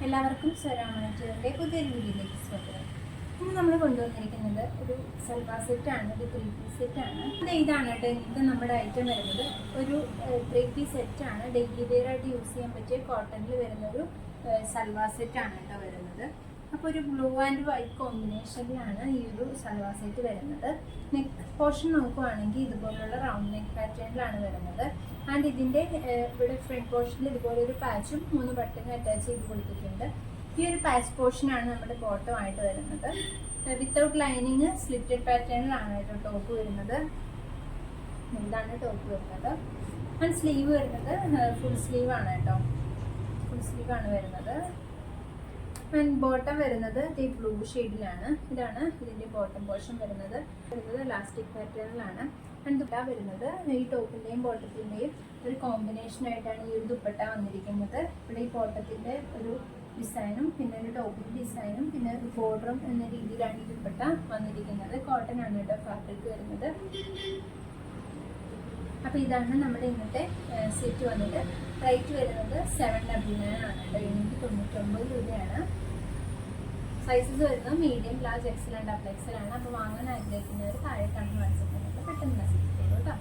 എല്ലാവർക്കും സ്വരാമണിച്ചതിൻ്റെ പുതിയൊരു വീഡിയോയിലേക്ക് സ്വാഗതം. ഇന്ന് നമ്മൾ കൊണ്ടുവന്നിരിക്കുന്നത് ഒരു സൽവാർ സെറ്റാണ്, ഒരു 3 പീസ് സെറ്റാണ്. ഇതാണ് കേട്ടോ ഇന്നത്തെ നമ്മുടെ ഐറ്റം വരുന്നത്. ഒരു 3 പീസ് സെറ്റാണ്, ഡെയിലി വെയർ ആയിട്ട് യൂസ് ചെയ്യാൻ പറ്റിയ കോട്ടണിൽ വരുന്നൊരു സൽവാർ സെറ്റാണ് കേട്ടോ വരുന്നത്. അപ്പോൾ ഒരു ബ്ലൂ ആൻഡ് വൈറ്റ് കോമ്പിനേഷനിലാണ് ഈ ഒരു സൽവാർ സെറ്റ് വരുന്നത്. നെക്ക് പോർഷൻ നോക്കുവാണെങ്കിൽ ഇതുപോലുള്ള റൗണ്ട് നെക്ക് പാറ്റേണിലാണ് വരുന്നത്. ആൻഡ് ഇതിൻ്റെ ഇവിടെ ഫ്രണ്ട് പോർഷനിൽ ഇതുപോലെ ഒരു പാച്ചും 3 ബട്ടണും അറ്റാച്ച് ചെയ്ത് കൊടുത്തിട്ടുണ്ട്. ഈ ഒരു പാച്ച് പോർഷനാണ് നമ്മുടെ ബോട്ടം ആയിട്ട് വരുന്നത്. വിത്തൗട്ട് ലൈനിങ് സ്ലിറ്റഡ് പാറ്റേണിലാണ് കേട്ടോ ടോപ്പ് വരുന്നത്. ഇതാണ് ടോപ്പ് വരുന്നത്. ആൻഡ് സ്ലീവ് വരുന്നത് ഫുൾ സ്ലീവ് ആണ് കേട്ടോ, ഫുൾ സ്ലീവ് ആണ് വരുന്നത്. ആൻഡ് ബോട്ടം വരുന്നത് ഈ ബ്ലൂ ഷെയ്ഡിലാണ്. ഇതാണ് ഇതിൻ്റെ ബോട്ടം പോർഷൻ വരുന്നത് ഇലാസ്റ്റിക് പാറ്റേണിലാണ്. ആൻഡ് ദുപ്പട്ട വരുന്നത് ഈ ടോപ്പിൻ്റെയും ബോട്ടത്തിൻ്റെയും ഒരു കോമ്പിനേഷൻ ആയിട്ടാണ് ഈ ഒരു ദുപ്പട്ട വന്നിരിക്കുന്നത്. ഇവിടെ ഈ ബോട്ടത്തിൻ്റെ ഒരു ഡിസൈനും പിന്നെ ഒരു ടോപ്പിൻ്റെ ഡിസൈനും പിന്നെ ഒരു ബോർഡറും എന്ന രീതിയിലാണ് ഈ ദുപ്പട്ട വന്നിരിക്കുന്നത്. കോട്ടൺ ആണ് കേട്ടോ ഫാബ്രിക് വരുന്നത്. അപ്പോൾ ഇതാണ് നമ്മുടെ ഇന്നത്തെ സെറ്റ് വന്നിട്ട്. റേറ്റ് വരുന്നത് 799 ആണ് കേട്ടോ, 799 രൂപയാണ്. സൈസസ് വരുന്നത് medium, large, Excel and double XL ആണ്. അപ്പോൾ വാങ്ങാൻ ആഗ്രഹിക്കുന്നവർ താഴെ കാണുന്ന വാട്സപ്പ് നമ്പറിൽ പെട്ടെന്ന് മെസ്സേജ് ചെയ്തു കേട്ടോ.